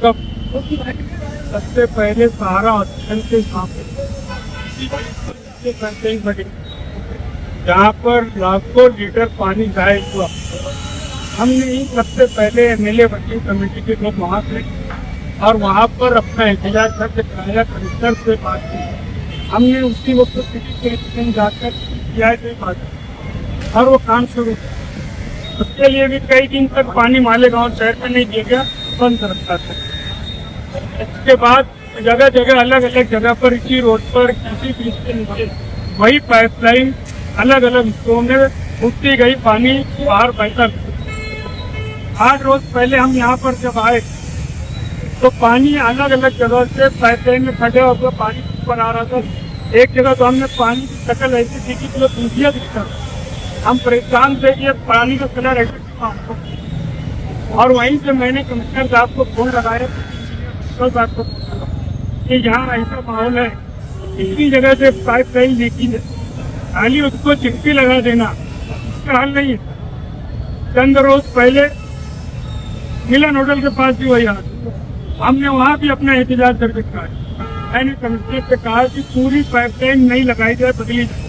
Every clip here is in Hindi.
कब सबसे पहले सहारा हॉस्पिटल के सामने जहाँ पर लाखों लीटर पानी गायब हुआ, हमने ही सबसे पहले एमएलए वर्किंग कमेटी के लोग वहाँ थे और वहाँ पर अपना एहतजाज करके कराया। कमिश्नर से बात की हमने, उसी वक्त सिटी के जाकर किया बात और वो काम शुरू। उसके लिए भी कई दिन तक पानी मालेगांव शहर में नहीं दिया गया, बंद रखा था। इसके बाद जगह जगह अलग अलग जगह पर इसी रोड पर किसी ब्रिज के नीचे वही पाइपलाइन अलग अलग हिस्सों में उठती गई, पानी बाहर बहता। 8 रोज पहले हम यहाँ पर जब आए तो पानी अलग अलग जगह से पाइपलाइन में खड़े होकर पानी ऊपर आ रहा था। एक जगह तो हमने पानी की शक्ल ऐसी थी कि जो दूधिया दिखता था। हम परेशान थे कि पानी का कलर ऐसे, और वहीं से मैंने कमिश्नर साहब को फोन लगाया कि यहाँ ऐसा माहौल है, इतनी जगह से पाइपलाइन लीकेज है, खाली उसको चिट्ठी लगा देना इसका हल नहीं है। चंद रोज पहले मिलन होटल के पास भी वही हाल, हमने वहाँ भी अपना एहतजाज करके कहा। मैंने कमिश्नर से कहा कि पूरी पाइपलाइन नहीं लगाई जाए, बदली जाए।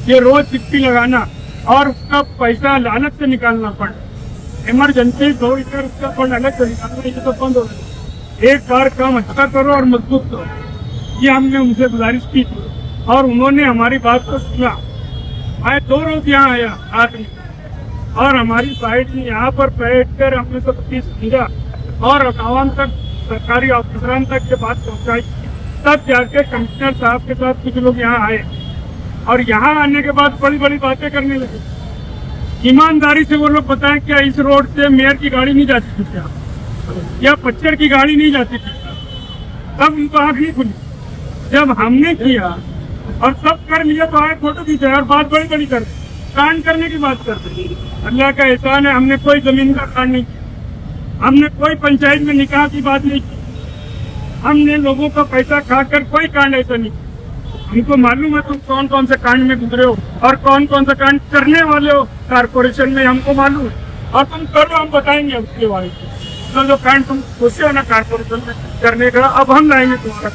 ये रोज चिट्ठी लगाना और उसका पैसा अलग से निकालना पड़े, इमरजेंसी 2 लीटर उसका फंड अलग से निकालना, ये तो बंद हो गया। एक बार काम अच्छा करो और मजबूत करो, ये हमने उनसे गुजारिश की और उन्होंने हमारी बात को सुना। मैं 2 रोज यहाँ आया आदमी और हमारी साइड में यहाँ पर बैठकर हमने सब चीज समझा और आवाम तक, सरकारी ऑफिसरान तक ये बात पहुँचाई। तब जाके कमिश्नर साहब के साथ कुछ लोग यहाँ आए और यहाँ आने के बाद बड़ी बड़ी बातें करने लगे। ईमानदारी से वो लोग बताएं क्या इस रोड से मेयर की गाड़ी नहीं जाती थी क्या, या पच्चर की गाड़ी नहीं जाती थी? तब उनको आँख नहीं खुली। जब हमने किया और सब कर लिया तो आए फोटो खींचे और बात बड़ी बड़ी कर कांड करने की बात करते। अल्लाह का एहसान है, हमने कोई जमीन का कांड नहीं किया, हमने कोई पंचायत में निकाह की बात नहीं की, हमने लोगों का पैसा खाकर कोई कांड ऐसा नहीं किया। हमको मालूम है तुम कौन कौन से कांड में गुजरे हो और कौन कौन सा कांड करने वाले हो कारपोरेशन में, हमको मालूम है। और तुम करो, हम बताएंगे उसके बारे में। तो जो कांड तुम सोचे हो ना कारपोरेशन में करने का, अब हम लाएंगे तुम्हारा।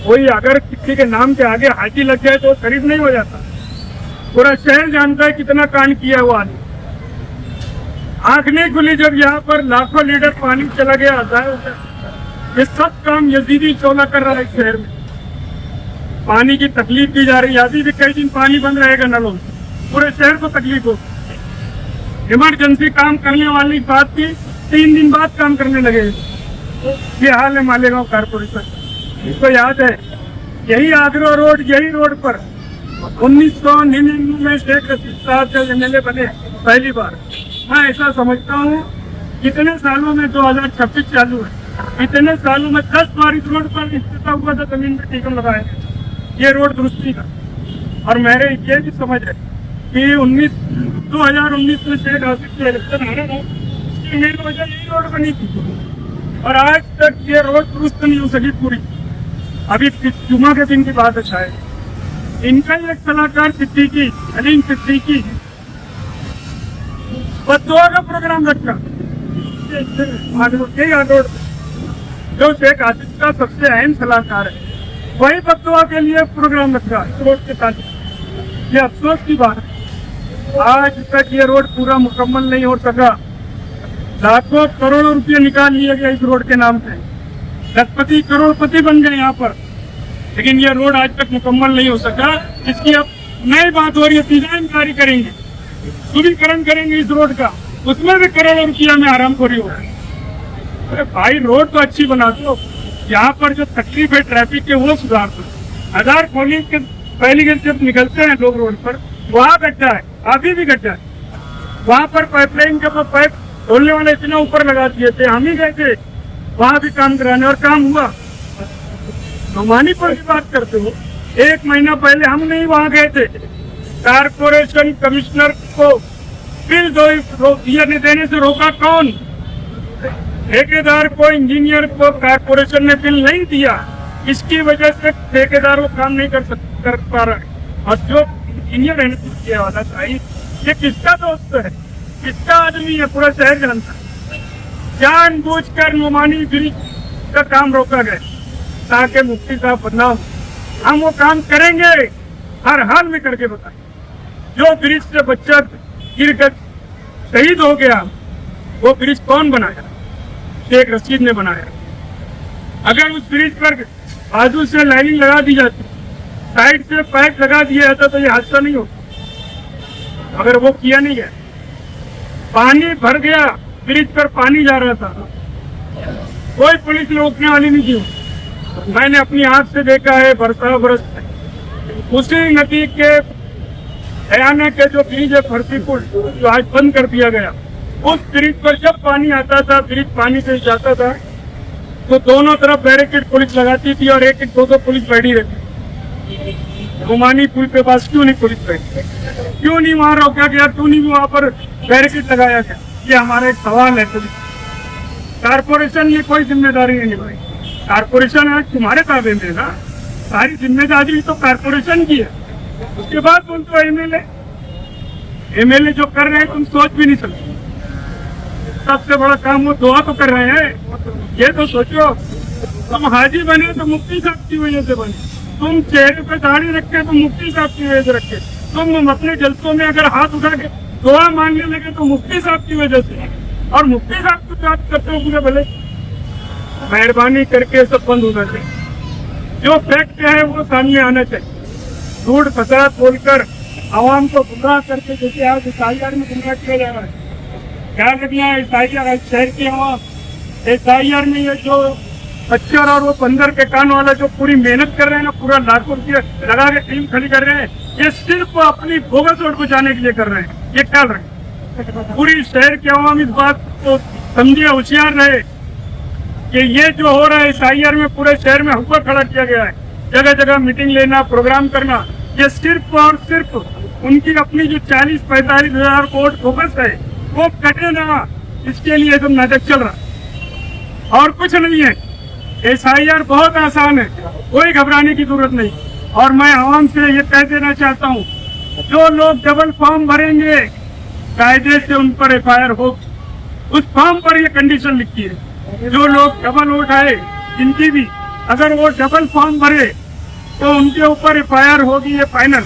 वही अगर किसी के नाम के आगे हाथी लग जाए तो खरीद नहीं हो जाता। पूरा शहर जानता है कितना कांड किया हुआ आदमी। आंख नहीं खुली जब यहाँ पर लाखों लीटर पानी चला गया आता है। ये सब काम यजीदी चोला कर रहा है शहर में। पानी की तकलीफ दी जा रही है, अभी भी कई दिन पानी बंद रहेगा नलों में, पूरे शहर को तकलीफ हो। इमरजेंसी काम करने वाली बात की 3 दिन बाद काम करने लगे। ये हाल है मालेगांव कारपोरेशन। इसको याद है, यही आगरा रोड, यही रोड पर 1999 में शेख रशीद साहब जब एमएलए बने पहली बार। मैं ऐसा समझता हूँ कितने सालों में 2026 चालू है, इतने सालों में 10 बार इस रोड पर इस्तीफा हुआ था, जमीन में टीकम लगाया ये रोड दुरुस्ती का। और मेरे ये भी समझ है कि 2019 में शेख आसिफ के इलेक्शन आ रहे थे, मेरी वजह यही रोड बनी थी और आज तक ये रोड दुरुस्त नहीं हो सकी पूरी। अभी जुमा के दिन की बात है शायद, इनका एक सलाहकार सिद्दीकी, अलीम सिद्दीकी, बदुआ का प्रोग्राम रखा रोड, जो शेख आसिफ का सबसे अहम सलाहकार है, वही बदुआ के लिए प्रोग्राम रखा इस रोड के साथ। ये अफसोस की बात है, आज तक ये रोड पूरा मुकम्मल नहीं हो सका। लाखों करोड़ों रुपये निकाल लिए गए इस रोड के नाम पे, लखपति करोड़पति बन गए यहाँ पर, लेकिन ये रोड आज तक मुकम्मल नहीं हो सका। इसकी अब नई बात हो रही है, डिजाइन जारी करेंगे, सुदृढ़ीकरण करेंगे इस रोड का, उसमें भी करोड़ों रुपया में हरामखोरी हो। अरे भाई रोड तो अच्छी बना दो, यहाँ पर जो तकलीफ है ट्रैफिक के वो सुधार दो। आधार खोली के पहली गली जब निकलते हैं लोग रोड पर, वहाँ गड्ढा है, अभी भी गड्ढा है। वहाँ पर पाइपलाइन के पाइप खोलने वाले इतना ऊपर लगा दिए थे, हम ही गए थे वहाँ भी काम कराने और काम हुआ। नुमानीपुर की बात करते हो, 1 महीना पहले हम नहीं वहाँ गए थे, कारपोरेशन कमिश्नर को बिल देने से रोका कौन? ठेकेदार को, इंजीनियर को कारपोरेशन ने बिल नहीं दिया, इसकी वजह से ठेकेदार वो काम नहीं कर पा रहा है। और जो इंजीनियर है वाला चाहिए, ये किसका दोस्त है, किसका आदमी है, पूरा शहर जानता है। जानबूझकर नुमानी ब्रिज का काम रोका गया ताकि मुफ्ती साहब बदनाम। हम वो काम करेंगे, हर हाल में करके बताएं। जो ब्रिज से बच्चा गिर कर शहीद हो गया, वो ब्रिज कौन बनाया? शेख रशीद ने बनाया। अगर उस ब्रिज पर बाजू से लाइनिंग लगा दी जाती, साइड से पाइप लगा दिया जाता तो ये हादसा नहीं होता। अगर वो किया नहीं गया, पानी भर गया, ब्रिज पर पानी जा रहा था, कोई पुलिस रोकने वाली नहीं थी। मैंने अपनी आंख से देखा है, बरसा बरस उसी नदी के हयाना के जो ब्रिज है फर्सी पुल, जो आज बंद कर दिया गया, उस ब्रिज पर जब पानी आता था, ब्रिज पानी से जाता था, तो दोनों तरफ बैरिकेड पुलिस लगाती थी और एक एक दो पुलिस बैठी रहती। गुमानी पुल के पास क्यों नहीं पुलिस बैठी? क्यों नहीं वहां रोका गया? क्यों नहीं वहां पर बैरिकेड लगाया गया? ये हमारा एक सवाल है। कारपोरेशन ने कोई जिम्मेदारी नहीं निभाई। कारपोरेशन आज तुम्हारे ताबे में ना, सारी जिम्मेदारी तो कारपोरेशन की है। उसके बाद तुम तो एमएलए जो कर रहे हैं तुम सोच भी नहीं सकते। सबसे बड़ा काम वो दुआ तो कर रहे हैं। ये तो सोचो, तुम हाजी बने तो मुफ्ती साहब की वजह से बने, तुम चेहरे पे दाढ़ी रखे तो मुफ्ती साहब की वजह से रखे, तुम अपने जलसों में अगर हाथ उठा के दुआ मांगने लगे तो मुफ्ती साहब की वजह से, और मुफ्ती साहब को बात करते हो पूरे भले। मेहरबानी करके सब बंद होना चाहिए। जो फैक्ट है वो सामने आना चाहिए। झूठ फसाद बोलकर आवाम को गुमराह करके, जैसे आज SIR में गुमराह किया जा रहा है। क्या रखना है SIR शहर की आवाम? SIR में ये जो बच्चर और वो बंदर के कान वाला जो पूरी मेहनत कर रहे हैं ना, पूरा लाखों रुपये लगा के टीम खड़ी कर रहे हैं, ये सिर्फ अपनी बोगस वोट बचाने के लिए कर रहे हैं। ये ख्याल रखें। पूरी शहर की आवाम इस बात को समझे, होशियार रहे कि ये जो हो रहा है SIR में, पूरे शहर में हुक्का खड़ा किया गया है। जगह जगह मीटिंग लेना, प्रोग्राम करना, ये सिर्फ और सिर्फ उनकी अपनी जो 40-45 हजार वोट फोकस है वो कटे ना, इसके लिए सब नाटक चल रहा और कुछ नहीं है। SIR बहुत आसान है, कोई घबराने की जरूरत नहीं। और मैं आवाम से ये कह देना चाहता हूँ, जो लोग डबल फॉर्म भरेंगे कायदे से उन पर FIR होगी। उस फॉर्म पर ये कंडीशन लिखी है, जो लोग डबल वोट आए जिनकी भी, अगर वो डबल फॉर्म भरे तो उनके ऊपर FIR होगी। ये फाइनल,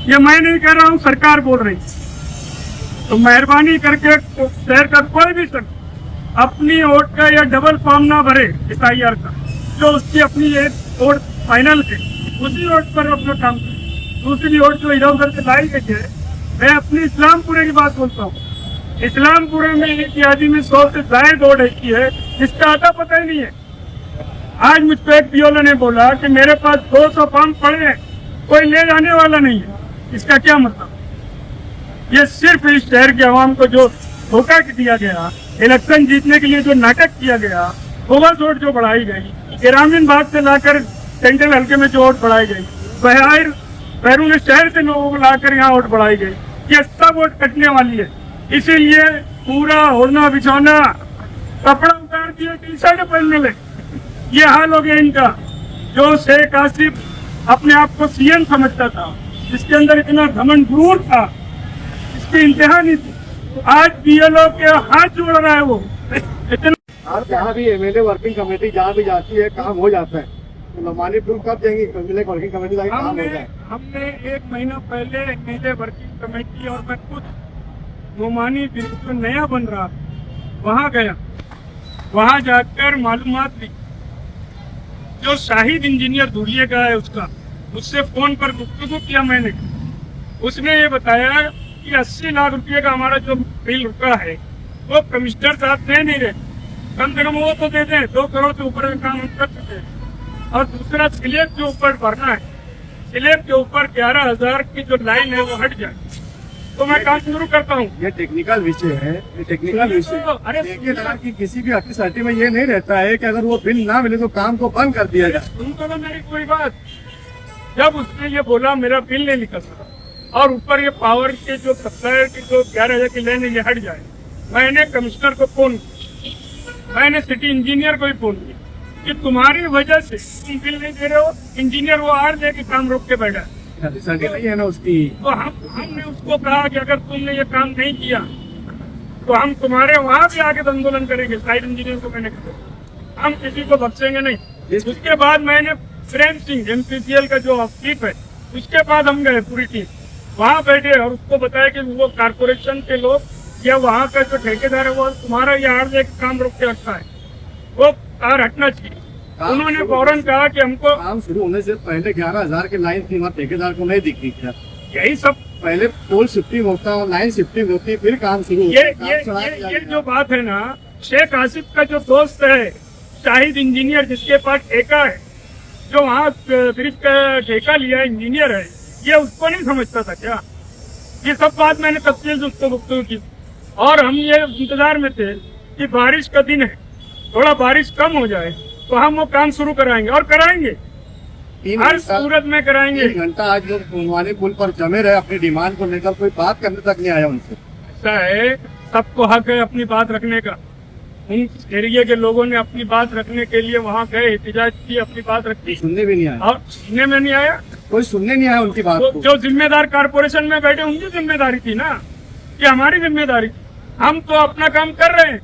ये मैं नहीं कह रहा हूँ, सरकार बोल रही। तो मेहरबानी करके शहर का कोई भी शख्स अपनी वोट का या डबल फॉर्म ना भरे SIR का, जो उसकी अपनी एक वोट फाइनल है, उसी वोट पर अपना काम करे। दूसरी वोट जो इधर उधर से लाई गई है, मैं अपनी इस्लामपुरे की बात बोलता हूँ। इस्लामपुरे में एक आदमी में 100 से ज्यादा वोट की है, इसका आता पता ही नहीं है। आज मुझ पर एक POL ने बोला कि मेरे पास 200 फॉर्म पड़े हैं, कोई ले जाने वाला नहीं है। इसका क्या मतलब? ये सिर्फ इस शहर के आवाम को जो धोखा दिया गया, इलेक्शन जीतने के लिए जो नाटक किया गया, बोगस वोट जो बढ़ाई गई, ग्रामीण भाग से लाकर सेंट्रल हल्के में जो वोट बढ़ाई गई, बैरून शहर से लोगों को लाकर यहाँ वोट बढ़ाई गई, ये सब वोट कटने वाली है। इसीलिए पूरा होना बिछौना कपड़ा उतार दिए, टी-शर्ट पहनने लगे। ये हाल हो गया इनका। जो शेख आसिफ अपने आप को CM समझता था, जिसके अंदर इतना घमंड गुरूर था, इसकी इंतहा नहीं थी, आज BLO के हाथ जोड़ रहा है वो। इतना आप जहाँ भी MLA वर्किंग कमेटी जहाँ भी जाती है, काम हो जाता है, तो नुमानी पुल कब जाएंगी? वर्किंग कमेटी काम हो जाए। हमने 1 महीना पहले MLA वर्किंग कमेटी और मैं खुद नुमानी ब्रिज जो नया बन रहा वहाँ गया, वहाँ जाकर मालूमात ली। जो शाहिद इंजीनियर धुलिया का है उससे फोन पर गुफ्तगू किया मैंने। उसने ये बताया कि 80 लाख रुपए का हमारा जो बिल रुका है वो कमिश्नर साहब दे नहीं रहे, कम से कम वो तो दे दें। 2 करोड़ से ऊपर का काम हम कर चुके हैं। और दूसरा स्लेब के ऊपर भरना है, स्लेब के ऊपर 11,000 की जो लाइन है वो हट जाए तो मैं काम शुरू करता हूँ। ये टेक्निकल विषय है, ये टेक्निकल विषय। अरे कि किसी भी अथॉरिटी में ये नहीं रहता है कि अगर वो बिल ना मिले तो काम को बंद कर दिया जाए। सुनते ना मेरी कोई बात। जब उसने ये बोला मेरा बिल नहीं निकल रहा और ऊपर ये पावर के जो सप्लायर की जो 11,000 की लाइन ये हट जाए, मैंने कमिश्नर को फोन किया, मैंने सिटी इंजीनियर को भी फोन किया कि तुम्हारी वजह से तुम बिल नहीं दे रहे हो। इंजीनियर वो आर दे के काम रोक के बैठा नहीं है ना उसकी। तो हमने उसको कहा कि अगर तुमने ये काम नहीं किया तो हम तुम्हारे वहां भी आके आंदोलन करेंगे। साइड इंजीनियर को मैंने कहा हम किसी को बख्शेंगे नहीं। उसके बाद मैंने प्रेम सिंह एमपीसीएल का जो चीफ है उसके बाद हम गए पूरी टीम वहां बैठे और उसको बताया कि वो कारपोरेशन के लोग या वहाँ का जो ठेकेदार है वो तुम्हारा यहाँ एक काम रोक के रखा है, वो कार हटना चाहिए। उन्होंने फौरन कहा कि हमको काम शुरू होने से पहले 11,000 की लाइन थी, वहाँ ठेकेदार को नहीं दिखती थी। यही सब पहले पोल शिफ्टिंग होता है, लाइन शिफ्टिंग होती है, फिर काम शुरू ये जो बात है ना, शेख आसिफ का जो दोस्त है शाहिद इंजीनियर जिसके पास ठेका है, जो वहाँ ब्रिज का ठेका लिया इंजीनियर है, ये उसको नहीं समझता था क्या? ये सब बात मैंने तफसील से उसको गुफ्तगू की और हम ये इंतजार में थे कि बारिश का दिन है, थोड़ा बारिश कम हो जाए तो हम वो काम शुरू कराएंगे और कराएंगे, हर सूरत में कराएंगे। 3 घंटा आज लोग पुनवानी पुल पर जमे रहे अपनी डिमांड को लेकर, कोई बात करने तक नहीं आया उनसे। ऐसा है, सबको हक है अपनी बात रखने का। उन एरिया के लोगों ने अपनी बात रखने के लिए वहाँ गए, एहतिजाज की, अपनी बात रखी, सुनने भी नहीं आया और सुनने में नहीं आया, कोई सुनने नहीं आया उनकी बात को। जो जिम्मेदार कारपोरेशन में बैठे उनकी जिम्मेदारी थी ना, कि हमारी जिम्मेदारी थी। हम तो अपना काम कर रहे हैं,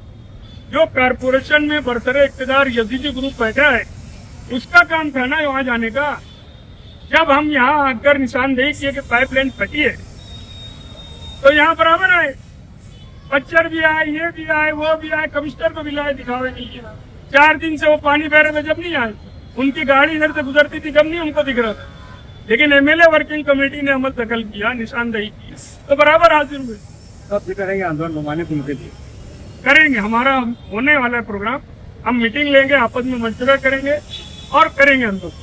जो कारपोरेशन में बरसरे इख्तियार यजीदी ग्रुप बैठा है उसका काम था ना वहाँ जाने का। जब हम यहाँ आकर निशानदेही किए कि पाइपलाइन फटी है तो यहाँ बराबर आए, पच्चर भी आए, ये भी आए, वो भी आए, कमिश्नर को भी लाए, दिखावे नहीं किया। 4 दिन से वो पानी बह रहे थे जब नहीं आए, उनकी गाड़ी इधर से गुजरती थी जब नहीं उनको दिख रहा था, लेकिन एमएलए वर्किंग कमेटी ने अमल दखल किया, निशानदेही की तो बराबर हाजिर हुए। तब भी करेंगे आंदोलन नुमानी पुल के लिए, करेंगे, हमारा होने वाला है प्रोग्राम, हम मीटिंग लेंगे, आपस में मशवरा करेंगे और करेंगे आंदोलन।